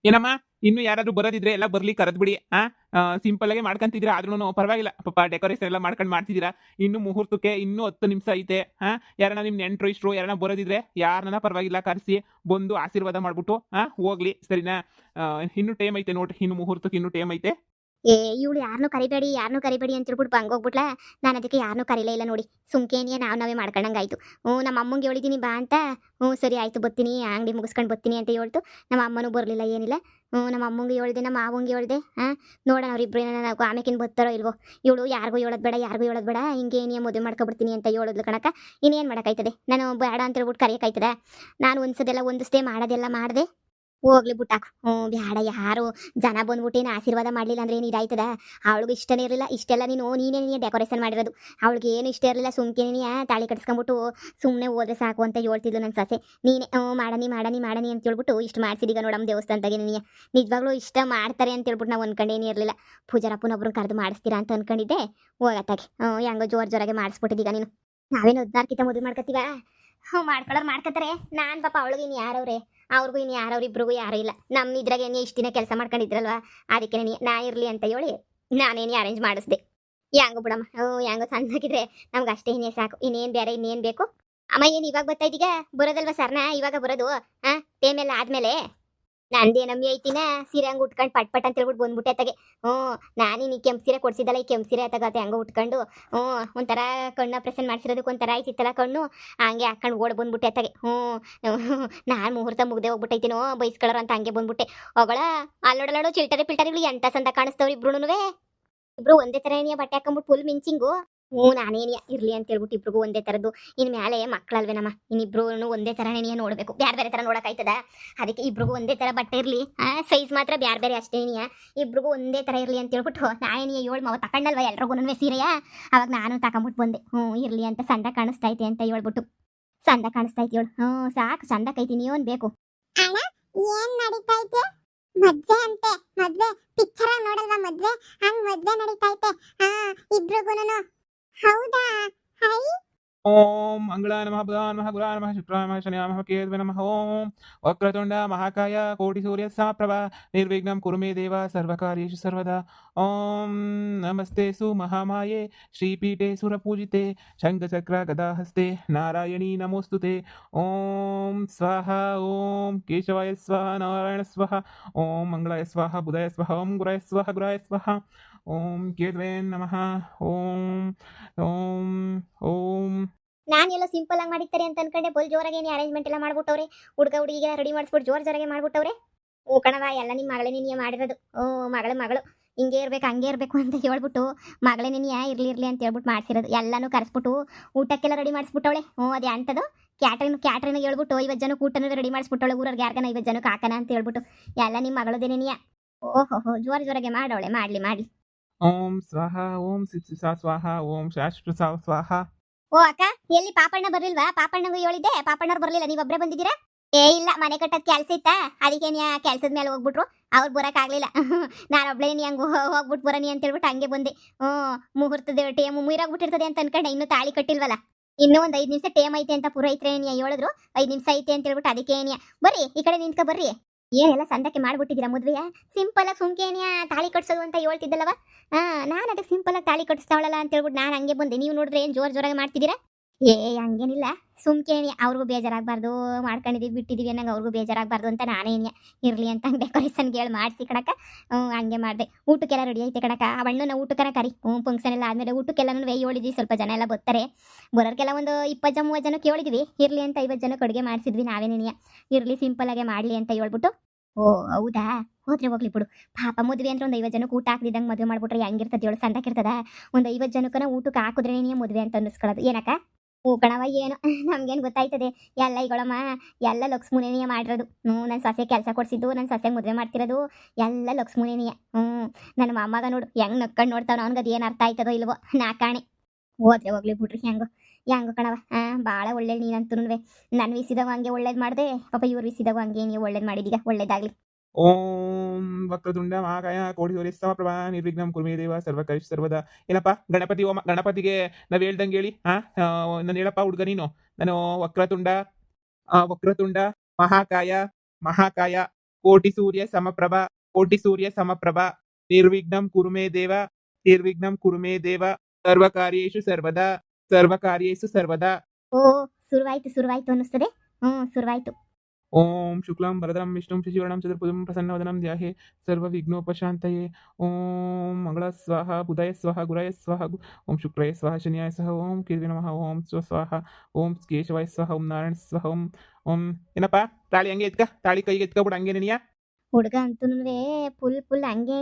ಏನಮ್ಮ ಇನ್ನು ಯಾರಾದ್ರೂ ಬರೋದಿದ್ರೆ ಎಲ್ಲ ಬರ್ಲಿ ಕರೆದ್ಬಿಡಿ. ಸಿಂಪಲ್ ಆಗಿ ಮಾಡ್ಕೊಂತಿದ್ದೀರಾ ಆದ್ರೂ ಪರವಾಗಿಲ್ಲ. ಪಾಪ ಡೆಕೋರೇಷನ್ ಎಲ್ಲ ಮಾಡ್ಕೊಂಡು ಮಾಡ್ತಿದ್ದೀರಾ. ಇನ್ನು ಮುಹೂರ್ತಕ್ಕೆ ಇನ್ನೂ 10 ನಿಮಿಷ ಐತೆ. ಯಾರನ್ನ ನಿಮ್ ನೆಂಟ್ರು ಇಷ್ಟ್ರು ಯಾರನ್ನ ಬರೋದಿದ್ರೆ ಯಾರನ್ನ ಪರವಾಗಿಲ್ಲ ಕರೆಸಿ ಬಂದು ಆಶೀರ್ವಾದ ಮಾಡ್ಬಿಟ್ಟು ಹೋಗ್ಲಿ, ಸರಿನಾ? ಇನ್ನು ಟೈಮ್ ಐತೆ ನೋಡ್ರಿ, ಇನ್ನು ಮುಹೂರ್ತಕ್ಕೆ ಇನ್ನೂ ಟೈಮ್ ಐತೆ. ಏ ಇವಳು ಯಾರನ್ನೂ ಕರಿಬೇಡಿ ಅಂತ ಹೇಳ್ಬಿಟ್ಟು ಬಂಗೋಗ್ಬಿಟ್ಲಾ. ನಾನು ಅದಕ್ಕೆ ಯಾರನ್ನೂ ಕರೀಲೇ ಇಲ್ಲ ನೋಡಿ. ಸುಮ್ಕೇನಿಯ ನಾವೇ ಮಾಡ್ಕೊಂಡಂಗಾಯ್ತು. ನಮ್ಮ ಅಮ್ಮಂಗೆ ಹೇಳಿದ್ದೀನಿ ಬಾ ಅಂತ. ಸರಿ ಆಯ್ತು ಬರ್ತೀನಿ, ಅಂಗಡಿ ಮುಗಿಸ್ಕೊಂಡು ಬರ್ತೀನಿ ಅಂತ ಹೇಳ್ತು. ನಮ್ಮ ಅಮ್ಮನೂ ಬರಲಿಲ್ಲ, ಏನಿಲ್ಲ. ನಮ್ಮ ಅಮ್ಮಂಗೆ ಹೇಳ್ದೆ, ನಮ್ಮ ಮಾವಂಗೆ ಹೇಳ್ದೆ. ನೋಡೋಣ ಅವ್ರಿಬ್ರು ಏನಾರ ಆಮೇಕಿನ ಬರ್ತಾರೋ ಇಲ್ವೋ. ಇವಳು ಯಾರಿಗೂ ಹೇಳೋದು ಬೇಡ ಹಿಂಗೇನಿಯ ಮದುವೆ ಮಾಡ್ಕೊಬಿಡ್ತೀನಿ ಅಂತ ಹೇಳಿದ್ಲು ಕಣಕ. ಇನ್ನೇನು ಮಾಡೋಕ್ಕಾಯ್ತದೆ, ನಾನು ಬೇಡ ಅಂತ ಹೇಳ್ಬಿಟ್ಟು ಕರೆಯೋಕ್ಕಾಯ್ತದ? ನಾನು ಒಂದಿಸ್ದೇ ಮಾಡೋದೆಲ್ಲ ಮಾಡಿದೆ. ಹೋಗ್ಲಿ ಬಿಟ್ಟಾಕು. ಬ್ಯಾಡ, ಯಾರು ಜನ ಬಂದ್ಬಿಟ್ಟೇನು ಆಶೀರ್ವಾದ ಮಾಡಲಿಲ್ಲ ಅಂದ್ರೆ ಏನು ಇದಾಯ್ತದ? ಅವಳಿಗೆ ಇಷ್ಟನೇ ಇರಲಿಲ್ಲ ಇಷ್ಟೆಲ್ಲ. ನೀನೇ ಡೆಕೋರೇಷನ್ ಮಾಡಿರೋದು. ಅವಳಿಗೆ ಏನು ಇಷ್ಟ ಇರಲಿಲ್ಲ. ಸುಮ್ಕೆ ತಾಳಿ ಕಟ್ಸ್ಕೊಂಬಿಟ್ಟು ಸುಮ್ಮನೆ ಹೋದ್ರೆ ಸಾಕು ಅಂತ ಹೇಳ್ತಿದ್ಲು ನನ್ನ ಸೊಸೆ. ನೀನೇ ಮಾಡನಿ ಅಂತ ಹೇಳ್ಬಿಟ್ಟು ಇಷ್ಟು ಮಾಡ್ಸಿದೀಗ ನೋಡಮ್ಮ ದೇವಸ್ಥಾನದಾಗೆ. ನೀನು ನಿಜವಾಗ್ಲೂ ಇಷ್ಟ ಮಾಡ್ತಾರೆ ಅಂತ ಹೇಳ್ಬಿಟ್ಟು ನಾವು ಅನ್ಕೊಂಡೇನೇ ಇರಲಿಲ್ಲ. ಪೂಜಾರಪ್ಪನೊಬ್ರು ಕರೆದು ಮಾಡಿಸ್ತೀರಾ ಅಂತ ಅನ್ಕೊಂಡಿದ್ದೆ. ಹೋಗತ್ತಾಗೆ ಹೆಂಗೋ ಜೋರಾಗೆ ಮಾಡಿಸ್ಬಿಟ್ಟಿದ್ದೀಗ ನೀನು. ನಾವೇನು 16 ಮದುವೆ ಮಾಡ್ಕೊತೀವ? ಮಾಡ್ಕೊತಾರೆ. ನಾನು ಪಾಪ ಅವಳಿಗೆ ಇನ್ನು ಯಾರವ್ರೆ? ಅವ್ರಿಗೂ ಇನ್ನು ಯಾರವ್ರು, ಇಬ್ರಿಗೂ ಯಾರೂ ಇಲ್ಲ. ನಮ್ಮ ಇದ್ರಾಗೆ ಇಷ್ಟು ದಿನ ಕೆಲಸ ಮಾಡ್ಕೊಂಡಿದ್ರಲ್ವಾ, ಅದಕ್ಕೆ ನಾ ಇರಲಿ ಅಂತ ಹೇಳಿ ನಾನೇನು ಅರೇಂಜ್ ಮಾಡಿಸ್ದೆ. ಹೆಂಗೋ ಬಿಡಮ್ಮ, ಹೆಂಗೋ ಸಣ್ಣಗಿದ್ರೆ ನಮ್ಗೆ ಅಷ್ಟೇ ಇನ್ನೇ ಸಾಕು. ಇನ್ನೇನು ಬೇಕು? ಅಮ್ಮ ಏನು ಇವಾಗ ಬರ್ತಾ ಇದೀಗ? ಬರೋದಲ್ವಾ ಸರ್ನ ಇವಾಗ ಬರೋದು? ಟೈಮ್ ಎಲ್ಲ ಆದ್ಮೇಲೆ ನಂದೇನಮ್ಮಿ ಐತಿನ ಸೀರೆ ಹಂಗೆ ಉಟ್ಕೊಂಡು ಪಟ್ ಅಂತ ಹೇಳ್ಬಿಟ್ಟು ಬಂದ್ಬಿಟ್ಟೆ ತಗೆ. ನಾನು ನೀ ಕೆಂಪು ಸೀರೆ ಕೊಡ್ಸಿದ್ದಲ್ಲ, ಈ ಕೆಂಪು ಸೀರೆ ತಗತ್ತೆ ಹಂಗೆ ಉಟ್ಕೊಂಡು. ಒಂಥರ ಕಣ್ಣು ಆಪ್ರೇಷನ್ ಮಾಡಿಸಿರೋದಕ್ಕೆ ಒಂಥರ ಆಯ್ತಿತ್ತಲ್ಲ ಕಣ್ಣು, ಹಂಗೆ ಹಾಕೊಂಡು ಓಡ್ ಬಂದ್ಬಿಟ್ಟೆ ತಗೆ. ನಾನು ಮುಹೂರ್ತ ಮುಗ್ದೆ ಹೋಗ್ಬಿಟ್ಟೈತಿನೋ ಬೈಸ್ಕೊಳ್ಳೋರು ಅಂತ ಹಂಗೆ ಬಂದ್ಬಿಟ್ಟೆ. ಅವಳ ಅಲ್ಲೋಡಲಾಡೋ ಪಿಲ್ಟರಿಗಳು ಎಂತ ಸಂದ ಕಾಣಿಸ್ತವ್ರು ಇಬ್ರುನುವೆ. ಇಬ್ರು ಒಂದೇ ಥರ ಏನಿಯ ಬಟ್ಟೆ ಹಾಕೊಂಡ್ಬಿಟ್ಟು ಫುಲ್ ಮಿಂಚಿಂಗು. ನಾನೇನಿಯ ಇರ್ಲಿ ಅಂತ ಹೇಳ್ಬಿಟ್ಟು ಇಬ್ರಿಗೂ ಒಂದೇ ಥರದ್ದು. ಇನ್ನು ಮೇಲೆ ಮಕ್ಕಳಲ್ವೇನಮ್ಮ, ಇನ್ನಿಬ್ರು ಒಂದೇ ಥರ ನೆನೆಯ ನೋಡಬೇಕು, ಬೇರೆ ಥರ ನೋಡೋಕ್ಕಾಯ್ತದ? ಅದಕ್ಕೆ ಇಬ್ರಿಗೂ ಒಂದೇ ಥರ ಬಟ್ಟೆ ಇರಲಿ. ಸೈಜ್ ಮಾತ್ರ ಬೇರೆ ಅಷ್ಟೇನಿಯ. ಇಬ್ರಿಗೂ ಒಂದೇ ಥರ ಇರಲಿ ಅಂತ ಹೇಳ್ಬಿಟ್ಟು ನಾನೇನಿಯ 7 ಮಾವ ತಗೊಂಡಲ್ವ ಎಲ್ರಿಗೂ ಸೀರೆಯ. ಅವಾಗ ನಾನು ತಗೊಂಬಿಟ್ಟು ಬಂದೆ. ಇರಲಿ ಅಂತ ಸಂದ ಕಾಣಿಸ್ತೈತೆ ಅಂತ ಹೇಳ್ಬಿಟ್ಟು. ಸಂದ ಕಾಣಿಸ್ತೈತಿ ಹೇಳು. ಸಾಕು, ಸಂದಕೈತಿ. ನೀವೊಂದು ಬೇಕು. ಅಣ್ಣ, ಏನ್ ನಡೀತೈತೆ? ಮದ್ವೆ ಅಂತೆ, ಮದ್ವೆ ಪಿಕ್ಚರ್ ನೋಡಲ್ವಾ? ಮದ್ವೆ ಹಂಗ್ ಮದ್ವೆ ನಡೀತೈತೆ. ಇಬ್ರಿಗೂನು. ಹೌದಾ? ಹೈ. ಓಂ ಮಂಗಳಾಯ ನಮಃ ಬುಧಾಯ ನಮಃ ಗುರಾಯ ನಮಃ ಶುಕ್ರಾಯ ನಮಃ ಶನಿಯಾಯ ನಮಃ ಕೇತುವೆ ನಮಃ. ಓಂ ವಕ್ರತುಂಡ ಮಹಾಕಾಯ ಕೋಟಿ ಸೂರ್ಯ ಸಮಪ್ರಭ ನಿರ್ವಿಘ್ನಂ ಕುರು ಮೇ ದೇವ ಸರ್ವಕಾರ್ಯೇಷು ಸರ್ವದಾ. ಓಂ ನಮಸ್ತೆಸು ಮಹಾಮಾಯೆ ಶ್ರೀಪೀಠೆ ಸುರಪೂಜಿತೆ ಶಂಖಚಕ್ರ ಗದಾಹಸ್ತೆ ನಾರಾಯಣೀ ನಮೋಸ್ತುತೆ. ಓಂ ಸ್ವಾಹ. ಓಂ ಕೇಶವಾಯ ಸ್ವಾಹ, ನಾರಾಯಣ ಸ್ವಾಹ. ಓಂ ಮಂಗಳಾಯ ಸ್ವಾಹ, ಬುಧಾಯ ಸ್ವಾಹ. ಓಂ ಗುರಾಯ ಸ್ವಾಹ, ಗುರಾಯ ಸ್ವಾಹ. ಓಂ ಕೇತುವೆ ನಮಃ. ಓಂ ಓಂ ಓಂ. ನಾನೆಲ್ಲ ಸಿಂಪಲ್ ಆಗಿ ಮಾಡಿರ್ತಾರೆ ಅಂತ ಅನ್ಕೊಂಡೆ. ಬಲ್ ಜೋರಾಗಿ ಅರೇಂಜ್ಮೆಂಟ್ ಎಲ್ಲ ಮಾಡ್ಬಿಟ್ಟವ್ರೆ. ಹುಡುಗ ಹುಡುಗಿಗೆಲ್ಲ ರೆಡಿ ಮಾಡಿಸ್ಬಿಟ್ಟು ಜೋರಾಗಿ ಮಾಡ್ಬಿಟ್ಟವ್ರೆ. ಕಣವ, ಎಲ್ಲ ನಿಮ್ಮ ಮಗಳೇ ನೀನು ಮಾಡಿರೋದು. ಮಗಳು ಹಿಂಗೆ ಇರ್ಬೇಕು ಹಂಗೆ ಇರಬೇಕು ಅಂತ ಹೇಳ್ಬಿಟ್ಟು ಮಗಳೇ ನೀನು ಇರ್ಲಿ ಅಂತ ಹೇಳ್ಬಿಟ್ಟು ಮಾಡಿಸಿರೋದು. ಎಲ್ಲನೂ ಕರೆಸ್ಬಿಟ್ಟು ಊಟಕ್ಕೆಲ್ಲ ರೆಡಿ ಮಾಡಿಸ್ಬಿಟ್ಟವಳೆ. ಅದು ಅಂಥದ್ದು ಕ್ಯಾಟ್ರಿನ್ ಹೇಳ್ಬಿಟ್ಟು 50 ಜನಕ್ಕೆ ಊಟನೂ ರೆಡಿ ಮಾಡಿಸ್ಬಿಟ್ಟವಳೆ. ಊರವ್ರಿಗೆ ಯಾರ್ಗಾನ 50 ಜನಕ್ಕೆ ಹಾಕೋಣ ಅಂತ ಹೇಳ್ಬಿಟ್ಟು ಎಲ್ಲ ನಿಮ್ಮ ಮಗಳದೇನೇನಿಯ. ಓಹೋ ಜೋರಾಗೆ ಮಾಡವಳೆ. ಮಾಡ್ಲಿ. ಓಂ ಸ್ವಾಹ. ಓಂ ಸಿತ್ಸಿಸಾ ಸ್ವಾಹ. ಓಂ ಶಾಶ್ವತ ಸ್ವಾಹ. ಅಕ್ಕ, ಎಲ್ಲಿ ಪಾಪಣ್ಣ ಬರ್ಲಿಲ್ವಾ? ಪಾಪಣ್ಣಗೂ ಹೇಳಿದ್ದೆ, ಪಾಪಣ್ಣವ್ರು ಬರ್ಲಿಲ್ಲ. ನೀವೊಬ್ರೇ ಬಂದಿದ್ದೀರಾ? ಇಲ್ಲ, ಮನೆ ಕಟ್ಟೋದ್ ಕೆಲಸ ಇತ್ತಾ, ಅದಕ್ಕೆ ಕೆಲ್ಸದ ಮೇಲೆ ಹೋಗ್ಬಿಟ್ರು. ಅವ್ರು ಬರೋಕ್ಕಾಗಲಿಲ್ಲ. ನಾನು ಒಬ್ಳೇ ಹಂಗೆ ಹೋಗ್ಬಿಟ್ಟು ಬರೋನಿ ಅಂತ ಹೇಳ್ಬಿಟ್ಟು ಹಂಗೆ ಬಂದೆ. ಮುಹೂರ್ತದ ಟೇಮ್ ಮುಗಿರಾಗ್ಬಿಟ್ಟಿರ್ತದೆ ಅಂತ ಅನ್ಕೊಂಡೆ. ಇನ್ನೂ ತಾಳಿ ಕಟ್ಟಿಲ್ವಲ್ಲ, ಇನ್ನೂ ಒಂದು 5 ನಿಮಿಷ ಟೇಮ್ ಐತೆ ಅಂತ ಪುರೋಹಿತ್ರೆ ಹೇಳಿದ್ರು. 5 ನಿಮಿಷ ಐತೆ ಅಂತ ಹೇಳ್ಬಿಟ್ಟು ಅದಕ್ಕೆ ಬರ್ರಿ ಈ ಕಡೆ ನಿಂತ್ಕೊ ಬರ್ರಿ. ಏನೆಲ್ಲ ಸಂದಕ್ಕೆ ಮಾಡ್ಬಿಟ್ಟಿದ್ದೀರಾ ಮದುವೆಯ? ಸಿಂಪಲ್ ಆಗಿ ಸುಮ್ಕೇನಿಯ ತಾಳಿ ಕಟ್ಸೋದು ಅಂತ ಹೇಳ್ತಿದ್ದಲ್ಲವ. ನಾನು ಅದಕ್ಕೆ ಸಿಂಪಲ್ ಆಗಿ ತಾಳಿ ಕಟ್ಟಿಸ್ತಾವಳಲ್ಲ ಅಂತ ಹೇಳ್ಬಿಟ್ಟು ನಾನು ಹಂಗೆ ಬಂದೆ. ನೀವು ನೋಡಿದ್ರೆ ಏನು ಜೋರಾಗಿ ಮಾಡ್ತಿದ್ದೀರಾ? ಹಂಗೇನಿಲ್ಲ, ಸುಮ್ಕೇನಿ. ಅವ್ರಿಗೂ ಬೇಜಾರಾಗಬಾರ್ದು, ಮಾಡ್ಕೊಂಡಿದ್ದೀವಿ ಬಿಟ್ಟಿದ್ದೀವಿ ಅನ್ನಂಗೆ ಅವ್ರಿಗೂ ಬೇಜಾರಾಗಬಾರ್ದು ಅಂತ ನಾನೇನಿಯ ಇರಲಿ ಅಂತ ಡೆಕೋರೇಷನ್ಗೆ ಹೇಳಿ ಮಾಡಿಸಿ ಕಣಕ. ಹಂಗೆ ಮಾಡಿದೆ. ಊಟಕ್ಕೆಲ್ಲ ರೆಡಿ ಐತೆ ಕಣಕ. ಆ ಬಣ್ಣನ ಊಟಕ್ಕನ ಕರಿ. ಫಂಕ್ಷನ್ ಎಲ್ಲ ಆದಮೇಲೆ ಊಟಕ್ಕೆಲ್ಲನೂ ಹೇಳಿದ್ವಿ. ಸ್ವಲ್ಪ ಜನ ಎಲ್ಲ ಬರ್ತಾರೆ. ಬರೋರ್ಗೆಲ್ಲ ಒಂದು 20-30 ಜನಕ್ಕೆ ಹೇಳಿದ್ವಿ. ಇರಲಿ ಅಂತ 50 ಜನಕ್ಕೆ ಅಡುಗೆ ಮಾಡಿಸಿದ್ವಿ ನಾವೇನೇನಿಯ. ಇರಲಿ ಸಿಂಪಲ್ಲಾಗೆ ಮಾಡಲಿ ಅಂತ ಹೇಳ್ಬಿಟ್ಟು. ಹೌದಾ? ಹೋಗ್ಲಿ ಬಿಡು. ಪಾಪ ಮದುವೆ ಅಂದ್ರೆ ಒಂದು 50 ಜನಕ್ಕೆ ಊಟ ಹಾಕ್ದಿದ್ದಂಗೆ ಮದುವೆ ಮಾಡ್ಬಿಟ್ರೆ ಹೆಂಗಿರ್ತದೆ ಹೇಳು? ಸಂದಕ್ಕಿರ್ತದ? ಒಂದು 50 ಜನಕ್ಕನ ಊಟಕ್ಕೆ ಹಾಕಿದ್ರೆ ಮದುವೆ ಅಂತ ಅನ್ನಿಸ್ಕೊಳ್ಳೋದು ಏನಕ್ಕ? ಕಣವ, ಏನು ನಮ್ಗೇನು ಗೊತ್ತಾಯ್ತದೆ? ಎಲ್ಲ ಈಗಳಮ್ಮ, ಎಲ್ಲ ಲಕ್ಷ್ಮುನೇನಿಯ ಮಾಡಿರೋದು. ನನ್ನ ಸೊಸೆ ಕೆಲಸ ಕೊಡಿಸಿದ್ದು, ನನ್ನ ಸೊಸೆ ಮದುವೆ ಮಾಡ್ತಿರೋದು ಎಲ್ಲ ಲಕ್ಷ್ಮುನೇನಿಯ. ನನ್ನ ಮೊಮ್ಮಗ ನೋಡು ಹೆಂಗೆ ನಕ್ಕೊಂಡು ನೋಡ್ತಾವ. ಅವ್ನಿಗೆ ಅದು ಏನು ಅರ್ಥ ಆಯ್ತದೋ ಇಲ್ವೋ ನಾಕಾಣೆ. ಹೋಗ್ಲಿ ಬಿಡ್ರಿ. ಹೆಂಗೋ ಕಣವ. ಭಾಳ ಒಳ್ಳೇದು ನೀನಂತೂ. ನನ್ನ ವಿಸಿದಾಗ ಹಂಗೆ ಒಳ್ಳೇದು ಮಾಡಿದೆ. ಪಾಪ ಇವ್ರು ವಿಸಿದಾಗ ಹಂಗೆ ನೀವು ಒಳ್ಳೇದು ಮಾಡಿದೀಗ. ಒಳ್ಳೇದಾಗ್ಲಿ. ಓಂ ವಕ್ರತುಂಡ ಮಹಾಕಾಯ ಕೋಟಿ ಸೂರ್ಯ ಸಮಪ್ರಭ ನಿರ್ವಿಘ್ನಂ ಕುರು ಮೇ ದೇವ ಸರ್ವಕಾರ್ಯೇಷು ಸರ್ವದಾ. ಏನಪ್ಪ ಗಣಪತಿ ಹೋಮ, ಗಣಪತಿಗೆ ನಾವು ಹೇಳ್ದಂಗೆ ಹೇಳಿ. ನಾನು ಹೇಳಪ್ಪ ಹುಡುಗ ನೀನು. ನಾನು ವಕ್ರತುಂಡ ಮಹಾಕಾಯ ಕೋಟಿ ಸೂರ್ಯ ಸಮಪ್ರಭ ಕೋಟಿ ಸೂರ್ಯ ಸಮಪ್ರಭ ನಿರ್ವಿಘ್ನಂ ಕುರು ಮೇ ದೇವ ನಿರ್ವಿಘ್ನಂ ಕುರು ಮೇ ದೇವ ಸರ್ವಕಾರ್ಯೇಷು ಸರ್ವದಾ ಸರ್ವಕಾರ್ಯೇಷು ಸರ್ವದಾ ಓ ಶುರುವಾಯ್ತು ಅನ್ನಿಸ್ತದೆ. ಶುರುವಾಯ್ತು. ಓಂ ಶುಕ್ಲಾಂ ವರದಂ ವಿಷ್ಣುಂ ಶಶಿವರ್ಣಂ ಚತುರ್ಭುಜಂ ಪ್ರಸನ್ನವದನಂ ಧ್ಯಾಯೇ ಸರ್ವವಿಘ್ನೋಪಶಾಂತಯೇ. ಓಂ ಮಂಗಳ ಸ್ವಾಹ ಬುಧಾಯ ಸ್ವಾಹ ಗುರಾಯ ಸ್ವಾಹ ಓಂ ಶುಕ್ರಾಯ ಸ್ವಾಹ ಶನಿಯಾಯ ಸ್ವಾಹ ಓಂ ಕೇತುವೆ ನಮಃ ಓಂ ಸ್ವಾಹ ಓಂ ಕೇಶವಾಯ ಸ್ವಾಹ ಓಂ ನಾರಾಯಣ ಸ್ವಾಹ ಓಂ ಏನಪ್ಪ ತಾಳಿ ಹಂಗೆ ಎತ್ಕ, ತಾಳಿ ಕೈಗೆ ಎತ್ಕೊಬಿಡು ಹಂಗೆ ನೀಯ. ಹುಡುಗ ಅಂತೂ ಫುಲ್ ಹಂಗೆ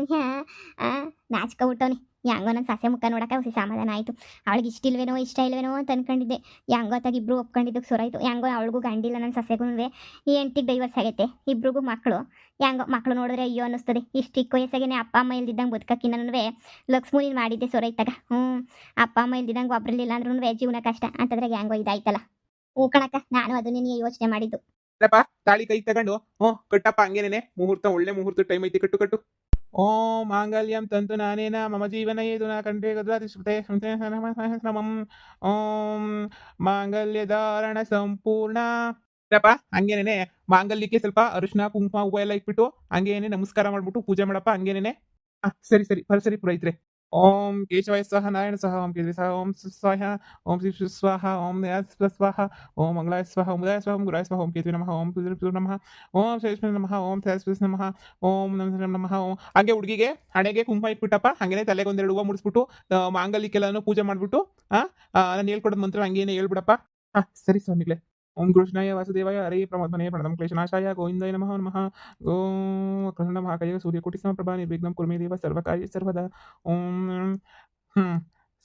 ನಾಚ್ಕೊಬಿಟ್ಟವನಿ. ಹೆಂಗೋ ನನ್ನ ಸಸ್ಯ ಮುಖ ನೋಡಕ್ಕೆ ಹೊಸ ಸಮಾಧಾನ ಆಯಿತು. ಅವಳಿಗೆ ಇಷ್ಟ ಇಲ್ವೇನೋ ಅಂತ ಅನ್ಕೊಂಡಿದ್ದೆ. ಹೆಂಗೋ ತಾಗ ಇಬ್ರು ಒಪ್ಕೊಂಡಿದ್ದಕ್ಕೆ ಸೊರಾಯ್ತು. ಹೆಂಗೋ ಅವಳಿಗೂ ಗಂಡಿಲ್ಲ, ನನ್ನ ಸಸ್ಯಗೂ ಈ ಹೆಂಡ್ತಿಗೆ ಡೈವರ್ಸ್ ಆಗೈತೆ. ಇಬ್ರಿಗೂ ಮಕ್ಕಳು. ಹೆಂಗೋ ಮಕ್ಕಳು ನೋಡಿದ್ರೆ ಅಯ್ಯೋ ಅನ್ನಿಸ್ತದೆ. ಇಷ್ಟು ಚಿಕ್ಕ ವಯಸ್ಸಾಗೇನೆ ಅಪ್ಪ ಅಮ್ಮ ಇಲ್ದಿದ್ದಂಗೆ ಬದುಕಕ್ಕಿನ್ನೂ ಲಕ್ಷ್ಮೀ ಮಾಡಿದ್ದೆ ಸೊರೈತಾಗ. ಅಪ್ಪ ಅಮ್ಮ ಇಲ್ದಿದ್ದಂಗೆ ಒಬ್ರಲ್ಲಿಲ್ಲ ಅಂದ್ರೂ ಜೀವನ ಕಷ್ಟ ಅಂತಂದ್ರೆ ಹೆಂಗೋ ಇದಾಯ್ತಲ್ಲ. ಕಣಕ್ಕ, ನಾನು ಅದನ್ನೇ ಯೋಚನೆ ಮಾಡಿದ್ದು. ತಾಳಿ ಕೈ ತಗೊಂಡು ಕಟ್ಟಪ್ಪ ಹಂಗೇನೆ. ಮುಹೂರ್ತ ಒಳ್ಳೆ ಮುಹೂರ್ತ ಟೈಮ್ ಐತಿ, ಕಟ್ಟು. ಓಂ ಮಾಂಗಲ್ಯಂ ತಂತು ನಾನೇನ ಮಮ ಜೀವನ ಏದುನಾ ಕಂಠೆ ಗದ್ರಾತಿಶ್ರುತೆ ನಮಂ. ಓಂ ಮಾಂಗಲ್ಯ ಧಾರಣ ಸಂಪೂರ್ಣ. ಹಂಗೇನೆ ಮಾಂಗಲ್ಯಕ್ಕೆ ಸ್ವಲ್ಪ ಅರಿಶಿನ ಕುಂಕುಮ ಹೂವು ಎಲ್ಲ ಇಟ್ಬಿಟ್ಟು ಹಂಗೇನೆ ನಮಸ್ಕಾರ ಮಾಡ್ಬಿಟ್ಟು ಪೂಜೆ ಮಾಡಪ್ಪ ಹಂಗೇನೆ. ಸರಿ ಪುರೋಹಿತ್ರೆ. ಓಂ ಕೇಶವಾಯ ಸ್ವಾಹ ನಾರಾಯಣ ಸ್ವಾಹ ಓಂ ಕೇಶವ ಸ್ವಾಹ ಓಂ ಸ್ವಾಹ ಓಂ ಶ್ರೀ ಸ್ವಾಹ ಓಂ ಸ್ವಾಹ ಓಂ ಮಂಗಳಾಯ ಸ್ವಾಹ ಓಂ ಉದಯ ಸ್ವಾಹ ಓಂ ಗುರಾಯ ಸ್ವಾಹ ಓಂ ಕೇತುವೆ ನಮಃ ಓಂ ಪುರುಷ ನಮಃ ಓಂ ಶ್ರೇಷ್ಠ ನಮಃ ಓಂ ಸರಸ್ವತಿ ನಮಃ ಓಂ ನಮಃ ಓಂ. ಹಂಗೆ ಹುಡುಗಿಗೆ ಹಣೆಗೆ ಕುಂಕುಮ ಇಟ್ಬಿಟ್ಟಪ್ಪ ಹಂಗೇನೆ ತಲೆಗೆ ಒಂದೆರಡು ಹೂವು ಮುಡಿಸ್ಬಿಟ್ಟು ಮಾಂಗಲ್ಯಕ್ಕೆಲ್ಲಾನು ಪೂಜೆ ಮಾಡ್ಬಿಟ್ಟು ನಾನು ಹೇಳ್ಕೊಡೋದು ಮಂತ್ರ ಹಂಗೇನೆ ಹೇಳ್ಬಿಡಪ್ಪ. ಸರಿ ಸ್ವಾಮಿಗಳೇ. ಓಂ ಕೃಷ್ಣಾಯ ವಾಸುದೇವಾಯ ಹರೇ ಪ್ರಮೋದನೆ ಪ್ರಣದಂ ಕ್ಲೇಶನಾಶಾಯ ಗೋವಿಂದಾಯ ನಮಃ ಓಂ ಕೃಷ್ಣ ಮಹಾಕಾಯ ಸೂರ್ಯಕೋಟಿ ಸಮಪ್ರಭಾ ನಿರ್ವಿಘ್ನಂ ಕುರು ಮೇ ದೇವ ಸರ್ವಕಾರ್ಯ ಸರ್ವದಾ. ಓಂ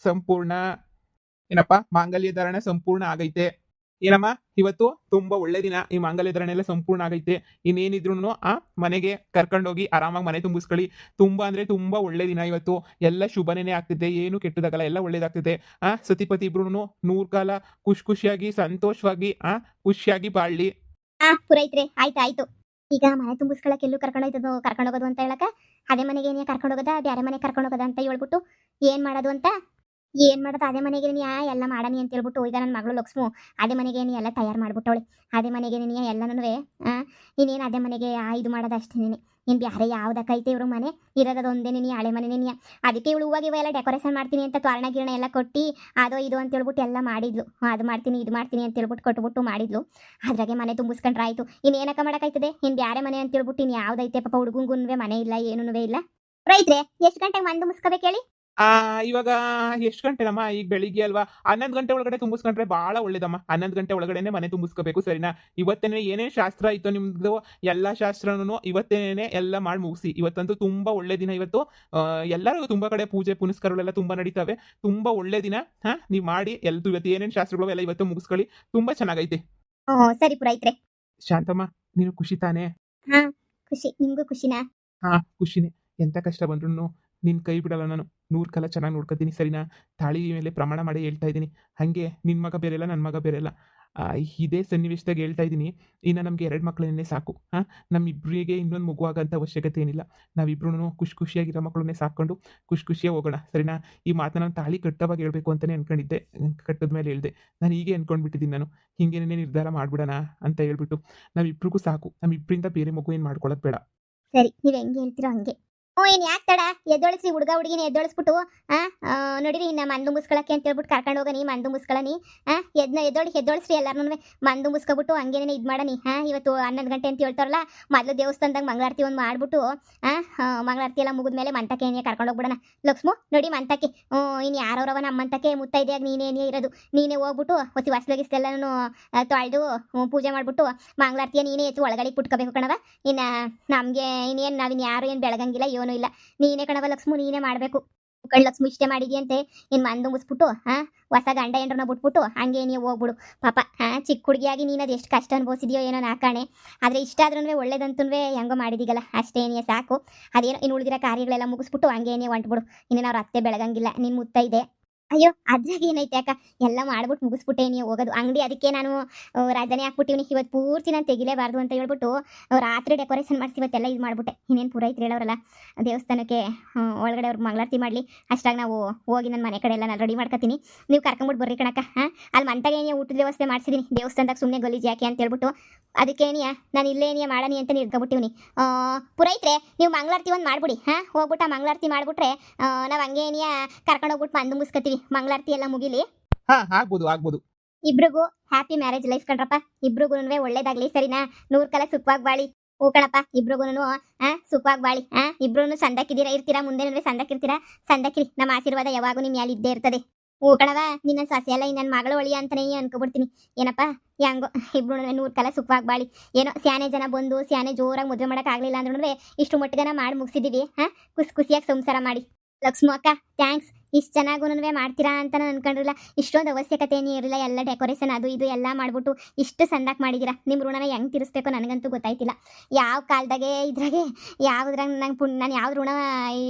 ಸಂಪೂರ್ಣ. ಏನಪ್ಪ ಮಾಂಗಲ್ಯ ಧಾರಣೆ ಸಂಪೂರ್ಣ ಆಗೈತೆ. ಏನಮ್ಮ ಇವತ್ತು ತುಂಬಾ ಒಳ್ಳೆ ದಿನ. ಈ ಮಾಂಗಲ್ಯ ಧಾರಣೆ ಎಲ್ಲ ಸಂಪೂರ್ಣ ಆಗೈತೆ. ಇನ್ನೇನಿದ್ರು ಮನೆಗೆ ಕರ್ಕೊಂಡೋಗಿ ಆರಾಮಾಗಿ ಮನೆ ತುಂಬಿಸ್ಕೊಳ್ಳಿ. ತುಂಬಾ ಅಂದ್ರೆ ತುಂಬಾ ಒಳ್ಳೆ ದಿನ ಇವತ್ತು. ಎಲ್ಲ ಶುಭನೇ ಆಗ್ತಿದೆ, ಏನು ಕೆಟ್ಟದಾಗಲ್ಲ, ಎಲ್ಲ ಒಳ್ಳೇದಾಗ್ತಿದೆ. ಸತಿಪತಿ ಇಬ್ರು 100 ಕಾಲ ಖುಷಿಯಾಗಿ ಸಂತೋಷವಾಗಿ ಖುಷಿಯಾಗಿ ಬಾಳ್ಲಿ. ಪುರೈತ್ರೆ, ಆಯ್ತು. ಈಗ ಮನೆ ತುಂಬಿಸ್ಕೊಳಕ್ಕೆ ಎಲ್ಲೂ ಕರ್ಕೊಂಡೋಗೋದು ಅಂತ ಹೇಳಕ ಅದೇ ಮನೆಗೆ ಏನೇ ಕರ್ಕೊಂಡೋಗೋದ ಬೇರೆ ಮನೆಗೆ ಕರ್ಕೊಂಡೋಗೋದ ಅಂತ ಹೇಳ್ಬಿಟ್ಟು ಏನ್ ಮಾಡೋದು ಅದೇ ಮನೆಗೆ ಎಲ್ಲ ಮಾಡನಿ ಅಂತ ಹೇಳ್ಬಿಟ್ಟು ಈಗ ನನ್ನ ಮಗಳು ಲಕ್ಷ್ಮು ಅದೇ ಮನೆಗೆ ಎಲ್ಲ ತಯಾರು ಮಾಡ್ಬಿಟ್ಟವಳೆ. ಅದೇ ಮನೆಗೆ ಎಲ್ಲನೂ ಇನ್ನೇನು ಅದೇ ಮನೆಗೆ ಇದು ಮಾಡೋದು ಅಷ್ಟೇನೆ. ಇನ್ನು ಬೇರೆ ಯಾವ್ದಕ್ಕೈತೆ ಇವ್ರ ಮನೆ ಇರೋದು ಒಂದೇ ಹಳೆ ಮನೆನೇ. ಅದಕ್ಕೆ ಇವಳು ಹೂವಾಗ ಇವೆಲ್ಲ ಡೆಕೋರೇಷನ್ ಮಾಡ್ತೀನಿ ಅಂತ ತೋರಣ ಗಿರಣ ಎಲ್ಲ ಕೊಟ್ಟು ಅದೋ ಇದು ಅಂತ ಹೇಳ್ಬಿಟ್ಟು ಎಲ್ಲ ಮಾಡಿದ್ಲು. ಅದು ಮಾಡ್ತೀನಿ ಇದು ಮಾಡ್ತೀನಿ ಅಂತ ಹೇಳ್ಬಿಟ್ಟು ಕೊಟ್ಬಿಟ್ಟು ಮಾಡಿದ್ಲು. ಅದ್ರಾಗೆ ಮನೆ ತುಂಬಿಸ್ಕೊಂಡ್ರೆ ಆಯ್ತು. ಇನ್ನೇನಕ್ಕ ಮಾಡೋಕ್ಕಾಯ್ತದೆ? ಇನ್ನು ಬೇರೆ ಮನೆ ಅಂತ ಹೇಳ್ಬಿಟ್ಟು ಇನ್ನು ಯಾವ್ದೈತೆ ಪಾಪ ಹುಡುಗಂಗುನ್ವೇ ಮನೆ ಇಲ್ಲ, ಏನೂ ಇಲ್ಲ. ರೈತ್ರೆ, ಎಷ್ಟು ಗಂಟೆಗೆ ಮನೆ ತುಂಬಿಸ್ಕೋಬೇಕು ಹೇಳಿ? ಇವಾಗ ಎಷ್ಟು ಗಂಟೆನಮ್ಮ? ಈಗ ಬೆಳಿಗ್ಗೆ ಅಲ್ವಾ? 11 ಗಂಟೆ ಒಳಗಡೆ ತುಂಬಿಸ್ಕೊಂಡ್ರೆ ಬಹಳ ಒಳ್ಳೇದಮ್ಮ. 11 ಗಂಟೆ ಒಳಗಡೆನೆ ಮನೆ ತುಂಬಿಸ್ಕೋಬೇಕು, ಸರಿನಾ? ಇವತ್ತೇನೆ ಏನೇನು ಶಾಸ್ತ್ರ ಇತ್ತು ನಿಮ್ದು ಎಲ್ಲ ಶಾಸ್ತ್ರನೂ ಇವತ್ತೇನೆ ಎಲ್ಲ ಮಾಡಿ ಮುಗಿಸಿ. ಇವತ್ತಂತೂ ತುಂಬಾ ಒಳ್ಳೆ ದಿನ ಇವತ್ತು. ಎಲ್ಲರೂ ತುಂಬಾ ಕಡೆ ಪೂಜೆ ಪುನಸ್ಕಾರಗಳೆಲ್ಲ ತುಂಬಾ ನಡೀತಾವೆ. ತುಂಬಾ ಒಳ್ಳೆ ದಿನ. ನೀವು ಮಾಡಿ ಇವತ್ತು ಏನೇನು ಶಾಸ್ತ್ರಗಳು ಎಲ್ಲ ಇವತ್ತು ಮುಗಿಸ್ಕೊಳ್ಳಿ. ತುಂಬಾ ಚೆನ್ನಾಗೈತೆ. ಸರಿ ಪುರೈತ್ರೆ. ಶಾಂತಮ್ಮ, ನೀನು ಖುಷಿ ತಾನೇ? ಖುಷಿ. ನಿಮ್ಗೂ ಖುಷಿನಾ? ಖುಷಿನೇ. ಎಂತ ಕಷ್ಟ ಬಂದ್ರು ನಿನ್ ಕೈ ಬಿಡಲ್ಲ ನಾನು. 100 ಕಾಲ ಚೆನ್ನಾಗಿ ನೋಡ್ಕೊತೀನಿ, ಸರಿನಾ? ತಾಳಿ ಮೇಲೆ ಪ್ರಮಾಣ ಮಾಡಿ ಹೇಳ್ತಾ ಇದ್ದೀನಿ. ಹಾಗೆ ನಿನ್ನ ಮಗ ಬೇರೆ ಇಲ್ಲ, ನನ್ನ ಮಗ ಬೇರೆ ಇಲ್ಲ. ಇದೇ ಸನ್ನಿವೇಶದಾಗ ಹೇಳ್ತಾ ಇದ್ದೀನಿ. ಇನ್ನು ನಮಗೆ 2 ಮಕ್ಕಳನ್ನೇ ಸಾಕು. ನಮ್ಮಿಬ್ಬರಿಗೆ ಇನ್ನೊಂದು ಮಗುವಾಗಂತ ಅವಶ್ಯಕತೆ ಏನಿಲ್ಲ. ನಾವಿಬ್ರು ಖುಷಿಯಾಗಿರೋ ಮಕ್ಕಳನ್ನೇ ಸಾಕೊಂಡು ಖುಷಿಯಾಗಿ ಹೋಗೋಣ, ಸರಿನಾ? ಈ ಮಾತನ್ನ ನಾನು ತಾಳಿ ಕಟ್ಟವಾಗ ಹೇಳ್ಬೇಕು ಅಂತಲೇ ಅನ್ಕೊಂಡಿದ್ದೆ. ಕಟ್ಟದ ಮೇಲೆ ಹೇಳ್ದೆ. ನಾನು ಹೀಗೆ ಅನ್ಕೊಂಡ್ಬಿಟ್ಟಿದ್ದೀನಿ. ನಾನು ಹಿಂಗೇನೇ ನಿರ್ಧಾರ ಮಾಡ್ಬಿಡೋಣ ಅಂತ ಹೇಳ್ಬಿಟ್ಟು. ನಾವಿಬ್ರಿಗೂ ಸಾಕು. ನಮ್ಮಿಬ್ಬರಿಂದ ಬೇರೆ ಮಗು ಏನು ಮಾಡ್ಕೊಳ್ಳೋದು ಬೇಡ. ಸರಿ, ನೀವು ಹೆಂಗೆ ಹೇಳ್ತೀರೋ ಹಂಗೆ. ಏನು ಯಾಕೆ ತಡ? ಎದ್ದೊಳಿಸ್ರಿ ಹುಡುಗ ಹುಡುಗಿನ ಎದ್ದೊಳಿಸ್ಬಿಟ್ಟು ನೋಡಿರಿ ಇನ್ನು ಮಂದು ಮುಸ್ಕೊಳಕ್ಕೆ ಅಂತ ಹೇಳ್ಬಿಟ್ಟು ಕರ್ಕೊಂಡು ಹೋಗನಿ. ಮಂದು ಮುಸ್ಕೊಳನಿ. ಎದ್ದೊಳಿಸ್ರಿ ಎಲ್ಲಾರನ್ನೂ. ಮಂದು ಮುಸ್ಕೊಬಿಟ್ಟು ಹಂಗೇನೇ ಇದು ಮಾಡನಿ. ಇವತ್ತು 11 ಗಂಟೆ ಅಂತ ಹೇಳ್ತಾರಲ್ಲ, ಮೊದಲು ದೇವಸ್ಥಾನದಾಗ ಮಂಗಳಾರತಿ ಒಂದು ಮಾಡಿಬಿಟ್ಟು ಮಂಗಳಾರತಿ ಎಲ್ಲ ಮುಗಿದ್ಮೇಲೆ ಮಂತಕ್ಕೆ ಏನೇ ಕರ್ಕೊಂಡು ಹೋಗ್ಬಿಡೋಣ. ಲಕ್ಷ್ಮು ನೋಡಿ ಮಂತಕ್ಕೆ. ಇನ್ನು ಯಾರವ್ರವ ನಮ್ಮ ಮಂತಕ್ಕೆ ಮುತ್ತೈದೆಯಾಗ ನೀನೇನೇ ಇರೋದು. ನೀನೇ ಹೋಗ್ಬಿಟ್ಟು ಹೊಸಲಗಿಸ್ತೆಲ್ಲನೂ ತೊಳೆದು ಪೂಜೆ ಮಾಡಿಬಿಟ್ಟು ಮಂಗಳಾರತಿಯ ನೀನೇ ಎತ್ತು ಒಳಗಡೆ ಪುಟ್ಕೋಬೇಕು ಕಣವ. ಇನ್ನು ನಮಗೆ ಇನ್ನೇನು ನಾವಿನ್ನು ಯಾರು ಏನು ಬೆಳಗಂಗಿಲ್ಲ, ಏನೂ ಇಲ್ಲ. ನೀನೇ ಕಣವ ಲಕ್ಷ್ಮು, ನೀನೇ ಮಾಡಬೇಕು. ಲಕ್ಷ್ಮಿ ಇಷ್ಟೇ ಮಾಡಿದ್ಯಂತೆ. ಇನ್ನು ಮಂದು ಮುಗಿಸ್ಬಿಟ್ಟು ಹೊಸ ಗಂಡ ಹೆಂಡ್ರನ್ನ ಬಿಟ್ಬಿಟ್ಟು ಹಂಗೆ ನೀವು ಹೋಗ್ಬಿಡು ಪಾಪ. ಚಿಕ್ಕ ಹುಡುಗಿಯಾಗಿ ನೀನು ಅದು ಎಷ್ಟು ಕಷ್ಟ ಅನ್ಭವಿಸಿದ್ಯೋ ಏನೋ ನಾಕಾಣೆ. ಆದರೆ ಇಷ್ಟ ಆದ್ರೂ ಒಳ್ಳೇದಂತೂ ಹೆಂಗೋ ಮಾಡಿದೀಗಲ್ಲ, ಅಷ್ಟೇನೇ ಸಾಕು. ಅದೇನೋ ಇನ್ನು ಉಳಿದಿರೋ ಕಾರ್ಯಗಳೆಲ್ಲ ಮುಗಿಸ್ಬಿಟ್ಟು ಹಂಗೇನೇ ಹೊಂಟ್ಬಿಡು. ಇನ್ನೇನು ಅವ್ರ ಅತ್ತೆ ಬೆಳಗಂಗಿಲ್ಲ, ನಿನ್ನ ಮುತ್ತೈದೆ. ಅಯ್ಯೋ ಅದ್ರಾಗ ಏನೈತೆ ಅಕ್ಕ, ಎಲ್ಲ ಮಾಡ್ಬಿಟ್ಟು ಮುಗಿಸ್ಬಿಟ್ಟೇನಿ ಹೋಗೋದು ಅಂಗಡಿ. ಅದಕ್ಕೆ ನಾನು ರಾಜನೇ ಹಾಕ್ಬಿಟ್ಟಿವ್ನಿ. ಇವತ್ತು ಪೂರ್ತಿ ನಾನು ತೆಗಿಲೇಬಾರ್ದು ಅಂತ ಹೇಳ್ಬಿಟ್ಟು ರಾತ್ರಿ ಡೆಕೋರೇಷನ್ ಮಾಡಿಸಿ ಇವತ್ತೆಲ್ಲ ಇದು ಮಾಡ್ಬಿಟ್ಟೆ. ಇನ್ನೇನು ಪೂರೈತ್ರಿ ಹೇಳೋರಲ್ಲ ದೇವಸ್ಥಾನಕ್ಕೆ ಒಳಗಡೆ ಅವ್ರಿಗೆ ಮಂಗಳಾರತಿ ಮಾಡಲಿ ಅಷ್ಟಾಗಿ ನಾವು ಹೋಗಿ ನನ್ನ ಮನೆ ಕಡೆ ಎಲ್ಲ ನಾನು ರೆಡಿ ಮಾಡ್ಕೊತೀನಿ. ನೀವು ಕರ್ಕೊಂಬಿಟ್ಟು ಬರ್ರಿ ಕಣಕ್ಕ. ಅಲ್ಲಿ ಮಂತಾಗೆ ಏನಿಯ ಊಟದ ವ್ಯವಸ್ಥೆ ಮಾಡಿಸಿದ್ದೀನಿ ದೇವಸ್ಥಾನದಾಗ, ಸುಮ್ಮನೆ ಗಲೀಜು ಯಾಕೆ ಅಂತ ಹೇಳ್ಬಿಟ್ಟು ಅದಕ್ಕೇನಿಯ ನಾನು ಇಲ್ಲೇ ಏನಿಯ ಮಾಡನಿ ಅಂತ ನಿರ್ಕೊಬಿಟ್ಟಿವ್ನಿ. ಪುರೈತ್ರೆ ನೀವು ಮಂಗಳಾರತಿ ಒಂದು ಮಾಡ್ಬಿಡಿ. ಹೋಗ್ಬಿಟ್ಟು ಮಂಗಳಾರತಿ ಮಾಡಿಬಿಟ್ರೆ ನಾವು ಹಂಗೆ ಏನಿಯ ಕರ್ಕೊಂಡೋಗ್ಬಿಟ್ಟು ಮಂದು ಮುಗಿಸ್ಕೊತೀವಿ. ಮಂಗಳಾರತಿ ಎಲ್ಲ ಮುಗಿಲಿ. ಹಾ, ಆಗ್ಬೋದು. ಇಬ್ರಿಗೂ ಹ್ಯಾಪಿ ಮ್ಯಾರೇಜ್ ಲೈಫ್ ಕಣ್ರಪ್ಪ. ಇಬ್ರಿಗೂ ಒಳ್ಳೇದಾಗ್ಲಿ, ಸರಿನಾ? 100 ಕಾಲ ಸುಖವಾಗಿ ಬಾಳಿ. ಹೂ ಕಣಪ್ಪ, ಇಬ್ರಿಗೂ ಸುಖವಾಗಿ ಬಾಳಿ. ಇಬ್ರು ಸಂದಕ್ಕಿದ್ದೀರಾ, ಇರ್ತೀರಾ, ಮುಂದೆ ಸಂದಕ್ಕಿರ್ತೀರಾ. ಸಂದಕ್ಕಿರಿ, ನಮ್ಮ ಆಶೀರ್ವಾದ ಯಾವಾಗೂ ನಿಮ್ಮ ಮ್ಯಾಲೆ ಇದ್ದೇ ಇರ್ತದೆ. ಹೂ ಕಣವ, ನಿನ್ನ ಸೊಸೆ ಎಲ್ಲ ನನ್ನ ಮಗಳು ಒಳಿಯ ಅಂತಾನೆ ಅನ್ಕೊಬಿಡ್ತೀನಿ. ಏನಪ್ಪ ಹೆಂಗೋ ಇಬ್ರು 100 ಕಾಲ ಸುಖವಾಗಿ ಬಾಳಿ. ಏನೋ ಸ್ಯಾನೆ ಜನ ಬಂದು ಸ್ಯಾನೆ ಜೋರಾಗಿ ಮದುವೆ ಮಾಡೋಕ್ಕಾಗಲಿಲ್ಲ ಅಂದ್ರೂ ಇಷ್ಟು ಮಟ್ಟಿಗೆ ಮಾಡಿ ಮುಗಿಸಿದ್ದೀವಿ. ಖುಷಿಯಾಗಿ ಸಂಸಾರ ಮಾಡಿ. ಲಕ್ಷ್ಮಿ ಅಕ್ಕ ಥ್ಯಾಂಕ್ಸ್. ಇಷ್ಟು ಚೆನ್ನಾಗೂ ಮಾಡ್ತೀರಾ ಅಂತ ನಾನು ಅನ್ಕೊಂಡಿರಲಿಲ್ಲ. ಇಷ್ಟೊಂದು ಅವಶ್ಯಕತೆ ಏನೇ ಇರಲಿಲ್ಲ. ಎಲ್ಲ ಡೆಕೋರೇಷನ್ ಅದು ಇದು ಎಲ್ಲ ಮಾಡಿಬಿಟ್ಟು ಇಷ್ಟು ಸಂದಾಕ್ ಮಾಡಿದ್ದೀರಾ. ನಿಮ್ಮ ಋಣನ ಹೆಂಗೆ ತೀರಿಸ್ಬೇಕು ನನಗಂತೂ ಗೊತ್ತಾಯ್ತಿಲ್ಲ. ಯಾವ ಕಾಲದಾಗೆ ಇದ್ರಾಗೆ ಯಾವುದ್ರಾಗ ನಾನು ಯಾವ್ದು ಋಣ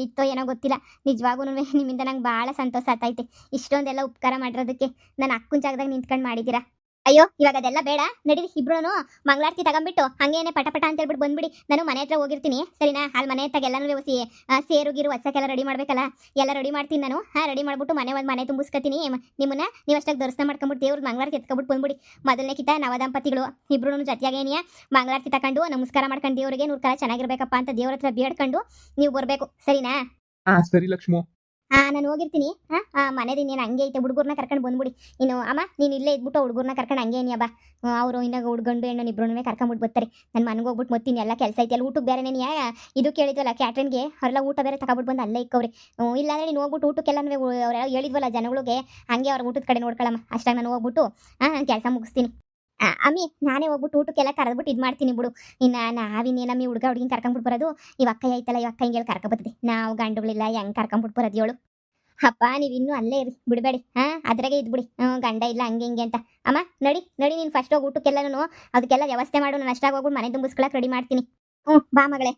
ಇತ್ತೋ ಏನೋ ಗೊತ್ತಿಲ್ಲ. ನಿಜವಾಗೂ ನಿಮ್ಮಿಂದ ನಂಗೆ ಭಾಳ ಸಂತೋಷ ಆಗ್ತೈತೆ. ಇಷ್ಟೊಂದೆಲ್ಲ ಉಪಕಾರ ಮಾಡಿರೋದಕ್ಕೆ. ನನ್ನ ಅಕ್ಕನ ಜಾಗದಾಗ ನಿಂತ್ಕೊಂಡು ಮಾಡಿದ್ದೀರಾ. ಅಯ್ಯೋ ಇವಾಗ ಅದೆಲ್ಲ ಬೇಡ, ನಡೀರಿ ಇಬ್ರು ಮಂಗಳಾರತಿ ತಗೊಂಬಿಟ್ಟು ಹಂಗೇನೆ ಪಟ ಅಂತ ಹೇಳ್ಬಿಟ್ಟು ಬಂದ್ಬಿಡಿ. ನಾನು ಮನೆ ಹತ್ರ ಹೋಗಿರ್ತೀನಿ, ಸರಿನಾ? ಅಲ್ಲಿ ಮನೆ ಹತ್ತಾಗ ಎಲ್ಲನೂ ವ್ಯವಸ್ಥೆ ಸೇರುಗಿರು ಹೊಸಕ್ಕೆಲ್ಲ ರೆಡಿ ಮಾಡ್ಬೇಕಲ್ಲ, ಎಲ್ಲ ರೆಡಿ ಮಾಡ್ತೀನಿ ನಾನು. ರೆಡಿ ಮಾಡ್ಬಿಟ್ಟು ಮನೆ ತುಂಬಿಸ್ಕೊತೀನಿ. ನಿಮ್ಮನ್ನ ನೀವು ಅಷ್ಟಾಗಿ ದರ್ಶನ ಮಾಡ್ಕೊಂಬಿಟ್ಟು ದೇವ್ರದ್ದು ಮಂಗಳಾರತಿ ಎತ್ಕೊಬಿಟ್ಟು ಬಂದ್ಬಿಡಿ. ಮೊದಲನೇ ಕಿತ್ತ ನವದಂಪತಿಗಳು ಇಬ್ರು ಜೊತೆಯಾಗೇನಿಯ ಮಂಗಳಾರತಿ ತಗೊಂಡು ನಮಸ್ಕಾರ ಮಾಡ್ಕೊಂಡು ದೇವರಿಗೆ 100 ಕಾಲ ಚೆನ್ನಾಗಿರ್ಬೇಕಪ್ಪ ಅಂತ ದೇವ್ರ ಹತ್ರ ಬೇಡ್ಕೊಂಡು ನೀವು ಬರಬೇಕು, ಸರಿನಾ? ಸರಿ ಲಕ್ಷ್ಮೋ. ನಾನು ಹೋಗಿರ್ತೀನಿ. ಮನೇದು ಇನ್ನೇನು ಹಂಗೆ ಐತೆ, ಹುಡುಗರ್ನ ಕರ್ಕೊಂಡು ಬಂದ್ಬಿಡಿ. ಇನ್ನು ಅಮ್ಮ ನೀನು ಇಲ್ಲೇ ಇದ್ಬಿಟ್ಟು ಹುಡುಗರ್ನ ಕರ್ಕೊಂಡು ಹಂಗೆ ಏನಿಯ ಬಾ. ಅವರು ಇನ್ನಾಗ ಹುಡ್ಗಂಡು ಹೆಣ್ಣು ಇಬ್ರು ಕರ್ಕೊಂಬಿಟ್ಟು ಬರ್ತಾರೆ. ನನ್ನ ಮನೆಗೆ ಹೋಗ್ಬಿಟ್ಟು ಮತ್ತೀನಿ ಎಲ್ಲ ಕೆಲಸ ಐತೆ. ಅಲ್ಲಿ ಊಟಕ್ಕೆ ಬೇರೆ ಇದು ಕೇಳಿದ್ವಲ್ಲ ಕ್ಯಾಟ್ರಿನ್ಗೆ, ಅವರೆಲ್ಲ ಊಟ ಬೇರೆ ತಗೊಬಿಟ್ಟು ಬಂದು ಅಲ್ಲೇ ಇಕ್ಕವ್ರಿ. ಇಲ್ಲಾಂದ್ರೆ ನೀನು ಹೋಗ್ಬಿಟ್ಟು ಊಟಕ್ಕೆಲ್ಲ ಅವರೆಲ್ಲ ಹೇಳಿದ್ವಲ್ಲ ಜನಗಳಿಗೆ, ಹಂಗೆ ಅವ್ರ ಊಟದ ಕಡೆ ನೋಡ್ಕೊಳ್ಳಮ್ಮ. ಅಷ್ಟಾಗಿ ನಾನು ಹೋಗ್ಬಿಟ್ಟು ನಾನು ಕೆಲಸ ಮುಗಿಸ್ತೀನಿ. ಅಮ್ಮಿ ನಾನೇ ಹೋಗ್ಬಿಟ್ಟು ಊಟಕ್ಕೆಲ್ಲ ಕರೆದ್ಬಿಟ್ಟು ಇದು ಮಾಡ್ತೀನಿ ಬಿಡು. ಇನ್ನು ನಾವಿನ್ನೇನಮ್ಮಿ ಹುಡುಗಿನ ಕರ್ಕೊಂಬಿಟ್ಟು ಬರೋದು. ಇವ ಅಕ್ಕ ಐತಲ್ಲ, ಇವ ಅಕ್ಕ ಹಿಂಗೆಲ್ಲ ಕರ್ಕೊಬತ್ತದೆ. ನಾವು ಗಂಡುಗಳಿಲ್ಲ ಹೆಂಗೆ ಕರ್ಕೊಂಬಿಟ್ಟು ಬರೋದು ಹೇಳು? ಅಪ್ಪ ನೀವು ಇನ್ನೂ ಅಲ್ಲೇ ಇರಿ, ಬಿಡಬೇಡಿ. ಅದ್ರಾಗೆ ಇದ್ಬಿಡಿ. ಗಂಡ ಇಲ್ಲ ಹಂಗೆ ಹಿಂಗೆ ಅಂತ. ಅಮ್ಮ ನಡಿ ನೀನು ಫಸ್ಟ್ ಹೋಗಿ ಊಟಕ್ಕೆಲ್ಲನೂ ಅದಕ್ಕೆಲ್ಲ ವ್ಯವಸ್ಥೆ ಮಾಡು. ನಾನು ಅಷ್ಟಾಗಿ ಹೋಗ್ಬಿಟ್ಟು ಮನೆ ತುಂಬಿಸ್ಕೊಳಕ್ಕೆ ರೆಡಿ ಮಾಡ್ತೀನಿ. ಬಾ ಮಗಳೇ.